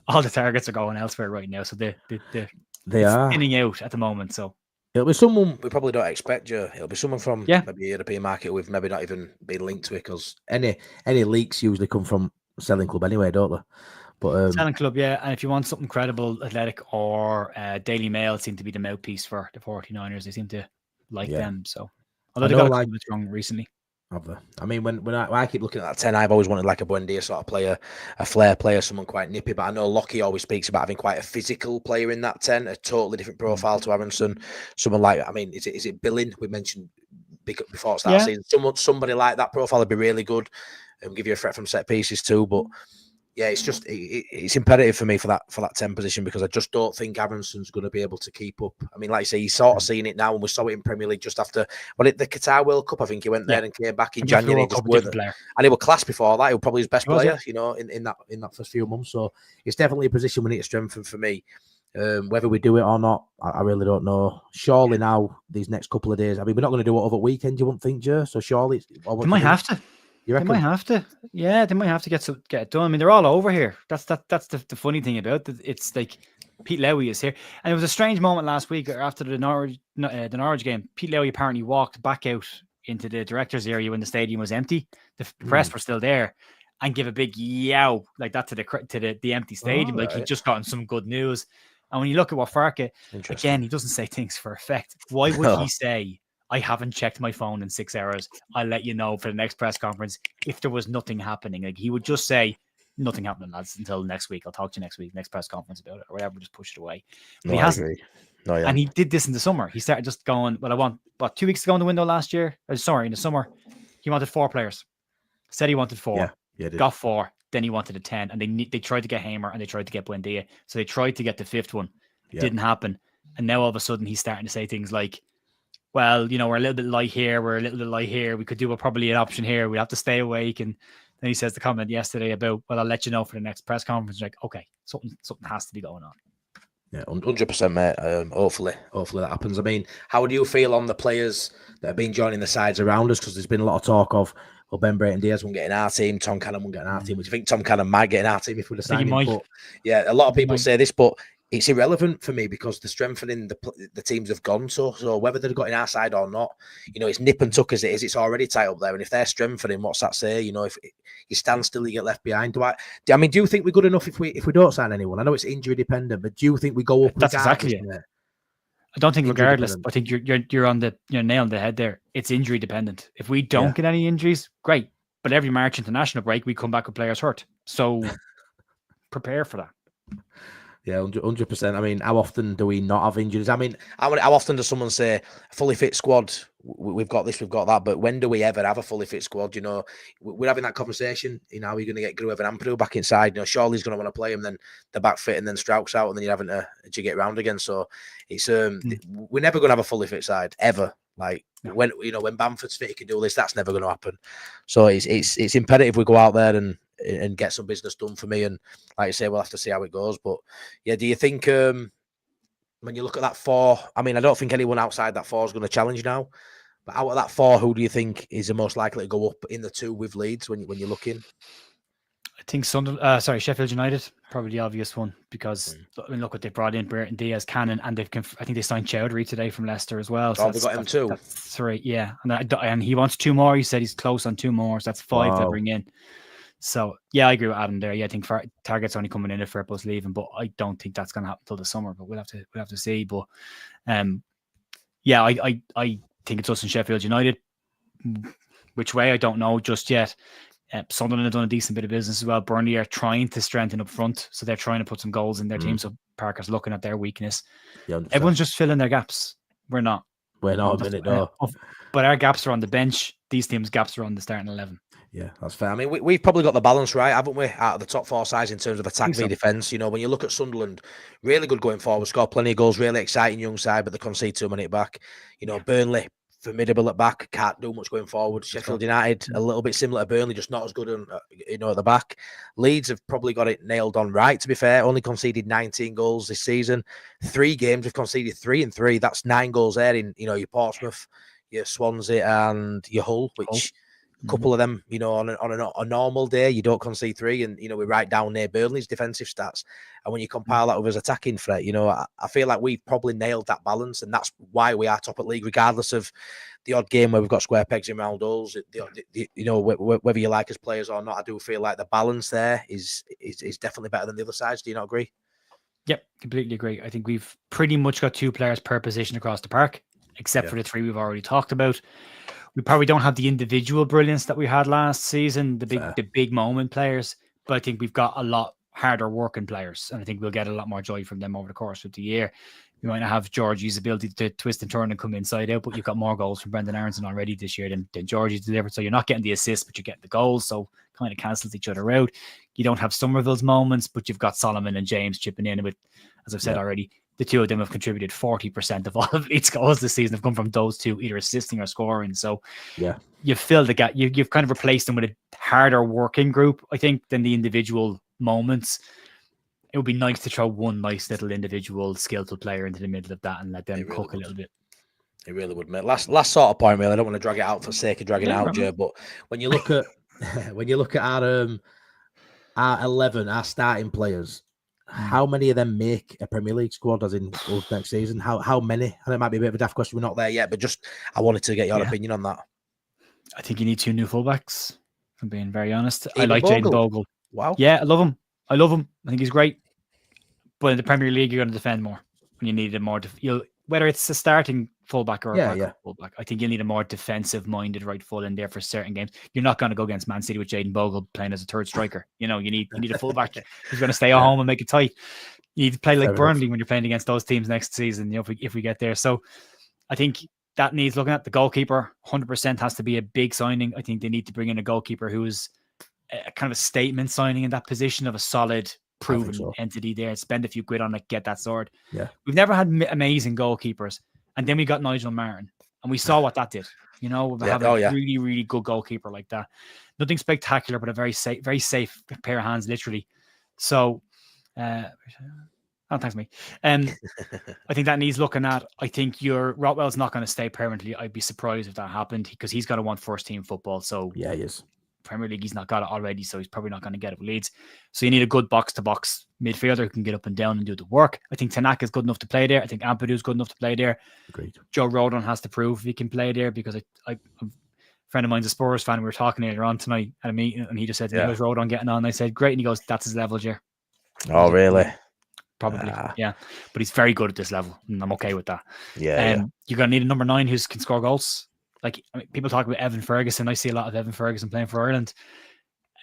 all the targets are going elsewhere right now, so they are thinning out at the moment. So it'll be someone we probably don't expect, Joe. It'll be someone from maybe a European market we've maybe not even been linked to it, because any leaks usually come from selling club anyway, don't they? But selling club, yeah. And if you want something credible, Athletic or Daily Mail seem to be the mouthpiece for the 49ers. They seem to like them. So although they got a couple bit wrong recently. I mean, when I keep looking at that 10, I've always wanted like a Buendia sort of player, a flair player, someone quite nippy. But I know Lockie always speaks about having quite a physical player in that 10, a totally different profile to Aronson. Someone like, I mean, is it Billing? We mentioned before it started season. Somebody like that profile would be really good and give you a threat from set pieces too. But yeah, it's just it's imperative for me for that 10 position, because I just don't think Aronson's going to be able to keep up. I mean, like you say, he's sort of seeing it now, and we saw it in Premier League just after the Qatar World Cup. I think he went there and came back in January, and he was class before that. He was probably his best player, you know, in that first few months. So it's definitely a position we need to strengthen for me. Whether we do it or not, I really don't know. Surely now, these next couple of days, I mean, we're not going to do it over weekend, you wouldn't think, Joe? So surely we might have to. They might have to. Yeah, they might have to get it done. I mean, they're all over here. That's the funny thing about it. It's like Pete Lowy is here. And it was a strange moment last week after the Norwich game. Pete Lowy apparently walked back out into the director's area when the stadium was empty. The press were still there, and give a big yow like that to the empty stadium. Like he'd just gotten some good news. And when you look at what Farke, again, he doesn't say things for effect. Why would he say, I haven't checked my phone in 6 hours, I'll let you know for the next press conference if there was nothing happening? Like, he would just say, nothing happening, lads, until next week. I'll talk to you next week, next press conference about it, or whatever, just push it away. But he hasn't. And he did this in the summer. He started just going, well, I want, 2 weeks ago in the window last year? In the summer, he wanted 4 players. Said he wanted 4. Got 4. Then he wanted a 10. And they tried to get Hamer and they tried to get Buendia. So they tried to get the 5th one. Didn't happen. And now all of a sudden he's starting to say things like, well, you know, we're a little bit light here. We could do probably an option here. We have to stay awake. And then he says the comment yesterday about, well, I'll let you know for the next press conference. Like, okay, something has to be going on. Yeah, 100%, mate. Hopefully that happens. I mean, how do you feel on the players that have been joining the sides around us? Because there's been a lot of talk of, well, Ben Brayton Diaz won't get in our team, Tom Cannon won't get in our team. Which I think Tom Cannon might get in our team if we'd have signed him. But yeah, a lot of people say this, but it's irrelevant for me because the strengthening the teams have gone. So whether they've got in our side or not, you know, it's nip and tuck as it is. It's already tight up there. And if they're strengthening, what's that say? You know, if you stand still, you get left behind. Do you think we're good enough if we don't sign anyone? I know it's injury dependent, but do you think we go up? That's exactly it. I don't think regardless. I think you're on the nail on the head there. It's injury dependent. If we don't get any injuries, great. But every March international break, we come back with players hurt. So prepare for that. Yeah, 100%. I mean, how often do we not have injuries? I mean, how often does someone say, fully fit squad, we've got this, we've got that, but when do we ever have a fully fit squad? You know, we're having that conversation, you know, you're going to get Gruev and Ampadu back inside, you know, Shawley's going to want to play him, then the back fit, and then Strauch's out, and then you're having to jig it around again. So it's we're never going to have a fully fit side, ever. Like, when Bamford's fit, he can do this, that's never going to happen. So it's imperative we go out there and get some business done for me. And like I say, we'll have to see how it goes. But yeah, do you think when you look at that 4, I mean, I don't think anyone outside that 4 is going to challenge now. But out of that 4, who do you think is the most likely to go up in the 2 with Leeds when you're looking? think Sheffield United, probably the obvious one, because I mean, look what they brought in: Burton, Diaz, Cannon, and I think they signed Chowdhury today from Leicester as well. So they got him too. That's 3, yeah, and he wants 2 more. He said he's close on 2 more, so that's 5 they bring in. So yeah, I agree with Adam there. Yeah, I think Target's only coming in if Firpo's leaving, but I don't think that's going to happen till the summer. But we'll have to see. But yeah, I think it's us in Sheffield United. Which way, I don't know just yet. Sunderland have done a decent bit of business as well. Burnley are trying to strengthen up front, so they're trying to put some goals in their team. So Parker's looking at their weakness. Yeah, everyone's just filling their gaps. We're not a minute, no. But our gaps are on the bench. These teams' gaps are on the starting 11. Yeah, that's fair. I mean, we've probably got the balance right, haven't we, out of the top 4 sides in terms of attack v defence. You know, when you look at Sunderland, really good going forward, scored plenty of goals, really exciting young side, but they concede too many at back. You know, Burnley, formidable at back, can't do much going forward. Sheffield United, a little bit similar to Burnley, just not as good at the back. Leeds have probably got it nailed on right, to be fair. Only conceded 19 goals this season. 3 games have conceded 3 and 3. That's 9 goals there in, you know, your Portsmouth, your Swansea and your Hull, which a couple of them, you know, on a normal day, you don't concede 3, and, you know, we're right down near Burnley's defensive stats. And when you compile that with his attacking threat, you know, I feel like we've probably nailed that balance, and that's why we are top at league, regardless of the odd game where we've got square pegs in round holes. You know, whether you like us players or not, I do feel like the balance there is definitely better than the other sides. Do you not agree? Yep, completely agree. I think we've pretty much got 2 players per position across the park, except for the 3 we've already talked about. We probably don't have the individual brilliance that we had last season, the big moment players, but I think we've got a lot harder working players, and I think we'll get a lot more joy from them over the course of the year. You might not have Georgie's ability to twist and turn and come inside out, but you've got more goals from Brendan Aronson already this year than Georgie delivered. So you're not getting the assists, but you're getting the goals. So kind of cancels each other out. You don't have Somerville's moments, but you've got Solomon and James chipping in with, as I've said already, the 2 of them have contributed 40% of all of Leeds goals this season have come from those 2, either assisting or scoring. So you've filled the gap. You've kind of replaced them with a harder working group, I think, than the individual moments. It would be nice to throw one nice little individual skillful player into the middle of that and let them cook a little bit. It really would, mate. Last sort of point, really. I don't want to drag it out for the sake of dragging it out, Joe. But when you look at our 11, our starting players, how many of them make a Premier League squad as in next season? How many? And it might be a bit of a daft question. We're not there yet, but just I wanted to get your opinion on that. I think you need 2 new fullbacks, if I'm being very honest. I like Jayden Bogle. Wow. Yeah, I love him. I think he's great. But in the Premier League, you're going to defend more. And you need a more, whether it's a starting fullback or a backup fullback, I think you'll need a more defensive-minded right full in there for certain games. You're not going to go against Man City with Jayden Bogle playing as a third striker. You know, you need a fullback who's going to stay at home and make it tight. You need to play like Burnley when you're playing against those teams next season, you know, if we get there. So I think that needs looking at. The goalkeeper 100% has to be a big signing. I think they need to bring in a goalkeeper who is a kind of a statement signing in that position of a solid, proven entity there. Spend a few quid on it, get that sword. Yeah, we've never had amazing goalkeepers, and then we got Nigel Martin, and we saw what that did. You know, we have a really, really good goalkeeper like that. Nothing spectacular, but a very safe pair of hands, literally. So, thanks, mate. I think that needs looking at. I think Rotwell's not going to stay permanently. I'd be surprised if that happened because he's got to want first team football. So yeah, he is. Premier League, he's not got it already, so he's probably not going to get it with Leeds. So you need a good box-to-box midfielder who can get up and down and do the work. I think Tanaka is good enough to play there. I think Ampadu's good enough to play there. Agreed. Joe Rodon has to prove he can play there because a friend of mine's a Spurs fan. We were talking earlier on tonight at a meeting, and he just said, how's Rodon getting on? And I said, great. And he goes, that's his level, Jer. Oh, really? Probably, yeah. But he's very good at this level, and I'm okay with that. Yeah. You're going to need a number 9 who can score goals. Like, I mean, people talk about Evan Ferguson. I see a lot of Evan Ferguson playing for Ireland.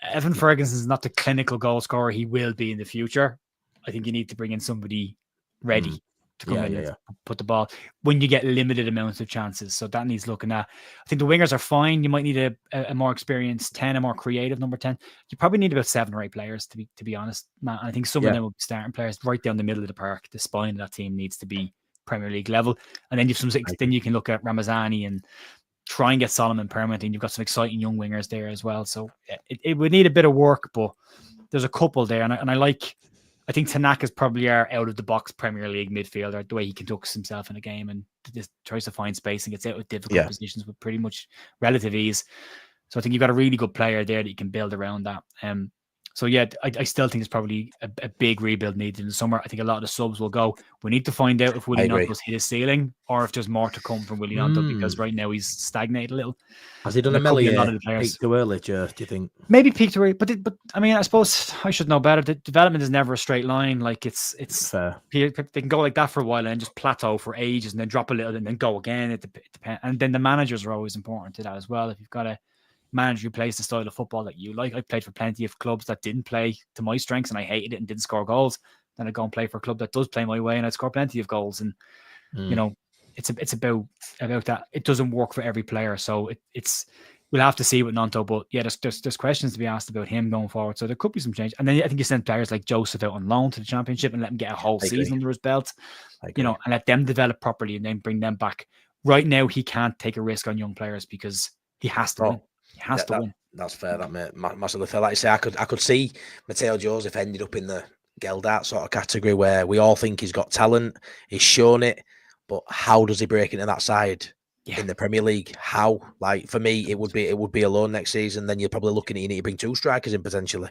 Evan Ferguson is not the clinical goal scorer he will be in the future. I think you need to bring in somebody ready to come in and put the ball when you get limited amounts of chances. So that needs looking at. I think the wingers are fine. You might need a more experienced 10, a more creative number 10. You probably need about 7 or 8 players to be honest, Matt. And I think some of them will be starting players right down the middle of the park. The spine of that team needs to be Premier League level. And then then you can look at Ramazani and try and get Solomon permanently, and you've got some exciting young wingers there as well. So it would need a bit of work, but there's a couple there, and I think Tanaka's probably our out of the box Premier League midfielder. The way he conducts himself in a game and just tries to find space and gets out with difficult positions with pretty much relative ease. So I think you've got a really good player there that you can build around that. So yeah, I still think there's probably a big rebuild needed in the summer. I think a lot of the subs will go. We need to find out if Willie Gnonto's hit his ceiling or if there's more to come from Willie Gnonto, because right now he's stagnated a little. Has he done a Meslier peak too early, do you think? Maybe peak too early, but I mean, I suppose I should know better. The development is never a straight line. Like it's fair. They can go like that for a while and just plateau for ages and then drop a little and then go again. It depends. And then the managers are always important to that as well. If you've got a manager who plays the style of football that you like. I played for plenty of clubs that didn't play to my strengths and I hated it and didn't score goals. Then I go and play for a club that does play my way and I score plenty of goals. And you know, it's about that. It doesn't work for every player, so it's we'll have to see with Gnonto. But yeah, there's questions to be asked about him going forward. So there could be some change. And then I think you send players like Joseph out on loan to the Championship and let him get a whole season under his belt. You know, and let them develop properly and then bring them back. Right now, he can't take a risk on young players because he has to win. He has to win. That's fair, that mate. Massively fair. Like I say, I could see Matteo Joseph ended up in the Geldart sort of category where we all think he's got talent, he's shown it, but how does he break into that side in the Premier League? How? Like for me, it would be a loan next season. Then you're probably looking at you need to bring two strikers in potentially.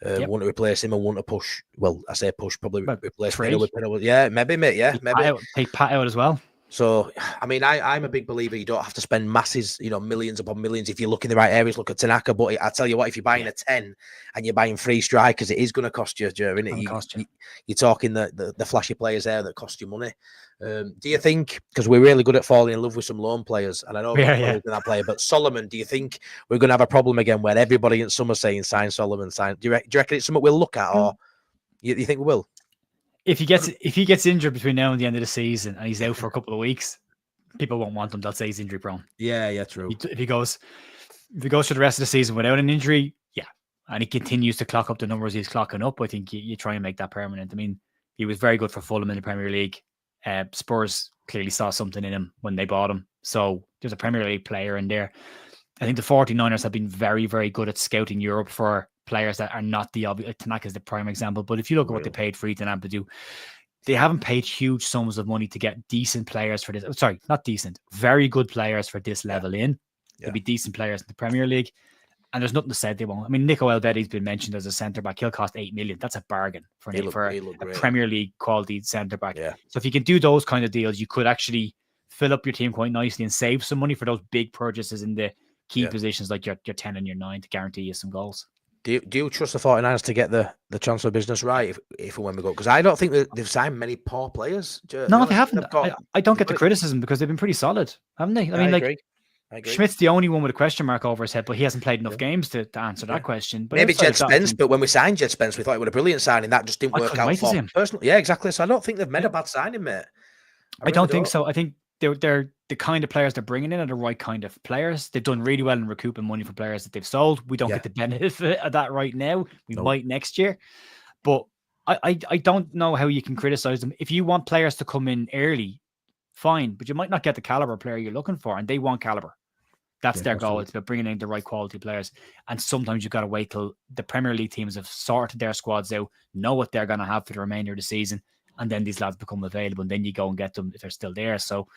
Want to replace him and want to push. Well, I say push, probably replace Pedro with Pedro. Yeah, maybe, mate. Yeah, maybe take Pat out as well. So, I mean, I'm a big believer you don't have to spend masses, millions upon millions if you look in the right areas. Look at Tanaka, but I tell you what, if you're buying a 10 and you're buying 3 strikers, it is going to cost you, Jerry. You're talking the flashy players there that cost you money. Do you think, because we're really good at falling in love with some loan players, and I know that player, but Solomon, do you think we're going to have a problem again where everybody in summer saying sign Solomon, sign? Do you reckon it's something we'll look at, or you think we will? If he gets injured between now and the end of the season and he's out for a couple of weeks, people won't want him. They'll say he's injury prone. Yeah, true. If he goes for the rest of the season without an injury, and he continues to clock up the numbers he's clocking up, I think you try and make that permanent. I mean, he was very good for Fulham in the Premier League. Spurs clearly saw something in him when they bought him. So there's a Premier League player in there. I think the 49ers have been very, very good at scouting Europe for players that are not the obvious. Tanaka is the prime example, but if you look at what they paid for Ethan Ampadu, they haven't paid huge sums of money to get decent players for this. Sorry, not decent, very good players for this level in. They'll be decent players in the Premier League, and there's nothing to say they won't. I mean, Nico Elvetti's been mentioned as a centre back. He'll cost $8 million. That's a bargain for a Premier League quality centre back. Yeah. So if you can do those kind of deals, you could actually fill up your team quite nicely and save some money for those big purchases in the key positions like your 10 and your 9 to guarantee you some goals. Do you trust the 49ers to get the transfer business right if and when we go? Because I don't think that they've signed many poor players. No, they haven't. I don't get the criticism because they've been pretty solid, haven't they? I agree. Schmidt's the only one with a question mark over his head, but he hasn't played enough games to answer that question. But maybe Jed Spence, but when we signed Jed Spence, we thought it was a brilliant signing. That just didn't work out for him personally. Yeah, exactly. So I don't think they've made a bad signing, mate. I don't think so. I think they're the kind of players they're bringing in are the right kind of players. They've done really well in recouping money for players that they've sold. We don't get the benefit of that right now. We might next year. But I don't know how you can criticize them. If you want players to come in early, fine, but you might not get the caliber player you're looking for, and they want caliber. That's their goal. It's about bringing in the right quality players. And sometimes you've got to wait till the Premier League teams have sorted their squads out, know what they're going to have for the remainder of the season, and then these lads become available, and then you go and get them if they're still there. So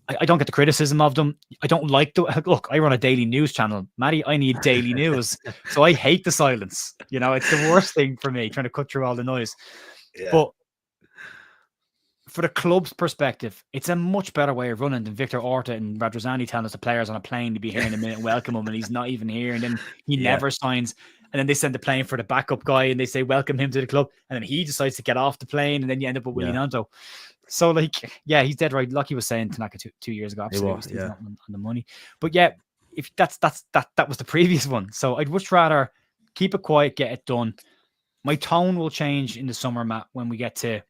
I don't get the criticism of them. I don't like look, I run a daily news channel. Matty, I need daily news. So I hate the silence. It's the worst thing for me, trying to cut through all the noise. Yeah. But for the club's perspective, it's a much better way of running than Victor Orta and Radrizzani telling us the players on a plane to be here in a minute and welcome him, and he's not even here, and then he never signs. And then they send the plane for the backup guy and they say, welcome him to the club. And then he decides to get off the plane and then you end up with Willie Gnonto. So, he's dead right. Like he was saying Tanaka 2 years ago. Absolutely. He's not on the money. But if that was the previous one. So I'd much rather keep it quiet, get it done. My tone will change in the summer, Matt, when we get to,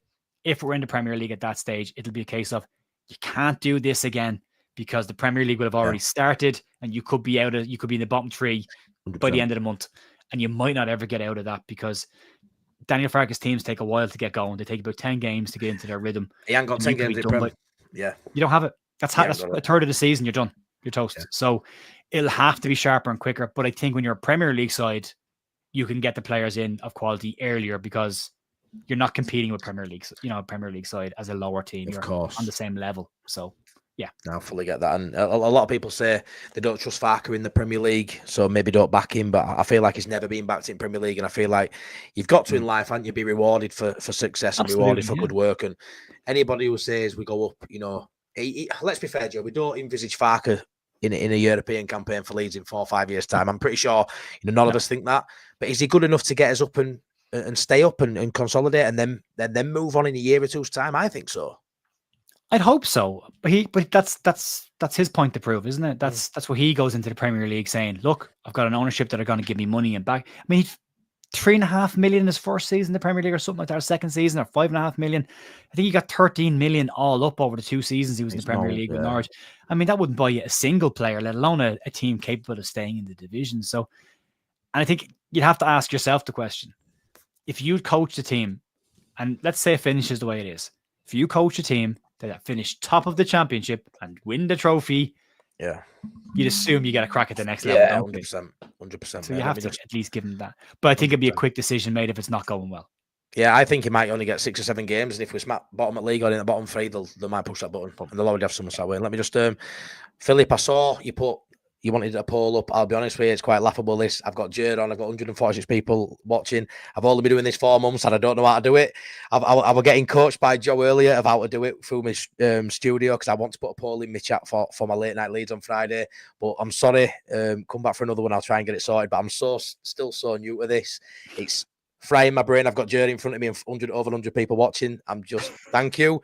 if we're in the Premier League at that stage, it'll be a case of you can't do this again because the Premier League will have already started and you could be in the bottom 3 by the end of the month. And you might not ever get out of that because Daniel Farke's teams take a while to get going. They take about 10 games to get into their rhythm. He ain't got 10 games in Prem. You don't have it. That's a third of the season. You're done. You're toast. Yeah. So it'll have to be sharper and quicker. But I think when you're a Premier League side, you can get the players in of quality earlier because you're not competing with Premier League side as a lower team. You're on the same level. So Yeah. I fully get that. And a lot of people say they don't trust Farke in the Premier League, so maybe don't back him. But I feel like he's never been backed in Premier League. And I feel like you've got to in life, haven't you, be rewarded for success and rewarded for good work. And anybody who says we go up, let's be fair, Joe, we don't envisage Farke in a European campaign for Leeds in 4 or 5 years' time. I'm pretty sure none of us think that. But is he good enough to get us up and stay up and consolidate and then move on in a year or two's time? I think so. I'd hope so, but that's his point to prove, isn't it? That's what he goes into the Premier League saying. Look, I've got an ownership that are going to give me money and back. I mean, 3.5 million in his first season in the Premier League or something like that, or second season, or 5.5 million. I think he got 13 million all up over the 2 seasons he was in the Premier League with Norwich. I mean, that wouldn't buy you a single player, let alone a team capable of staying in the division. So, and I think you'd have to ask yourself the question: if you'd coach the team, and let's say it finishes the way it is, if you coach a team that finish top of the championship and win the trophy, you'd assume you get a crack at the next level. 100%. So you have to at least give them that. But I think it'd be a quick decision made if it's not going well. Yeah, I think he might only get 6 or 7 games, and if we're smack bottom at league or in the bottom 3, they might push that button, and they'll already have someone sat win. Let me just, Philip, I saw you wanted a poll up. I'll be honest with you, it's quite laughable. This, I've got Jared on. I've got 146 people watching. I've only been doing this 4 months, and I don't know how to do it. I was getting coached by Joe earlier of how to do it through my studio, because I want to put a poll in my chat for my late night Leeds on Friday. But I'm sorry. Come back for another one. I'll try and get it sorted. But I'm still so new to this. It's frying my brain. I've got Jared in front of me and over 100 people watching. I'm just thank you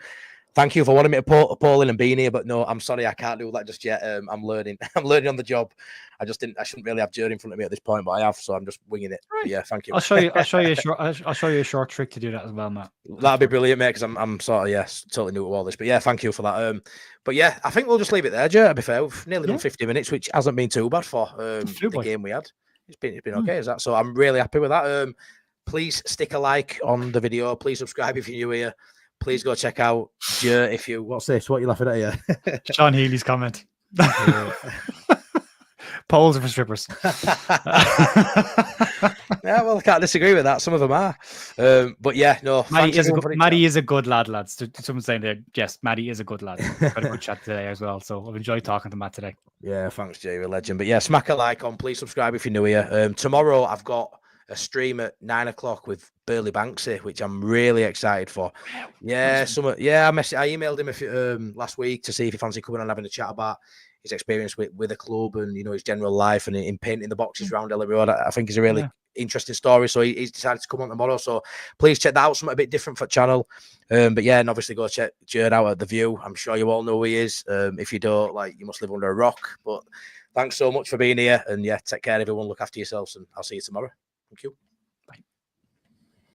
for wanting me to poll in and being here, but no, I'm sorry, I can't do that just yet. I'm learning. I'm learning on the job. I shouldn't really have Jared in front of me at this point, but I have, so I'm just winging it. Right. Yeah, thank you. I'll show you a short trick to do that as well, Matt. That'd be brilliant, mate, because I'm sort of totally new to all this. But yeah, thank you for that. But yeah, I think we'll just leave it there, Jared. To be fair, we've nearly done 50 minutes, which hasn't been too bad for the game we had. It's been okay, is that? So I'm really happy with that. Please stick a like on the video. Please subscribe if you're new here. Please go check out Jer if you... What's this? What are you laughing at here? Sean Healy's comment. Polls are for strippers. Yeah, well, I can't disagree with that. Some of them are. But yeah, no. Maddie is a good lad, lads. Someone's saying there, yes, Maddie is a good lad. Had a good chat today as well. So I've enjoyed talking to Matt today. Yeah, thanks, Jay. You're a legend. But yeah, smack a like on. Please subscribe if you're new here. Tomorrow, I've got a stream at 9 o'clock with Burnley Banksy, which I'm really excited for. Yeah, I emailed him last week to see if he fancy coming and having a chat about his experience with the club and his general life and in painting the boxes around Ellie Road. I think it's a really interesting story. So he's decided to come on tomorrow. So please check that out. Something a bit different for the channel. But yeah, and obviously go check Jared out at The View. I'm sure you all know who he is. If you don't, you must live under a rock. But thanks so much for being here. And yeah, take care, everyone. Look after yourselves, and I'll see you tomorrow. Thank you.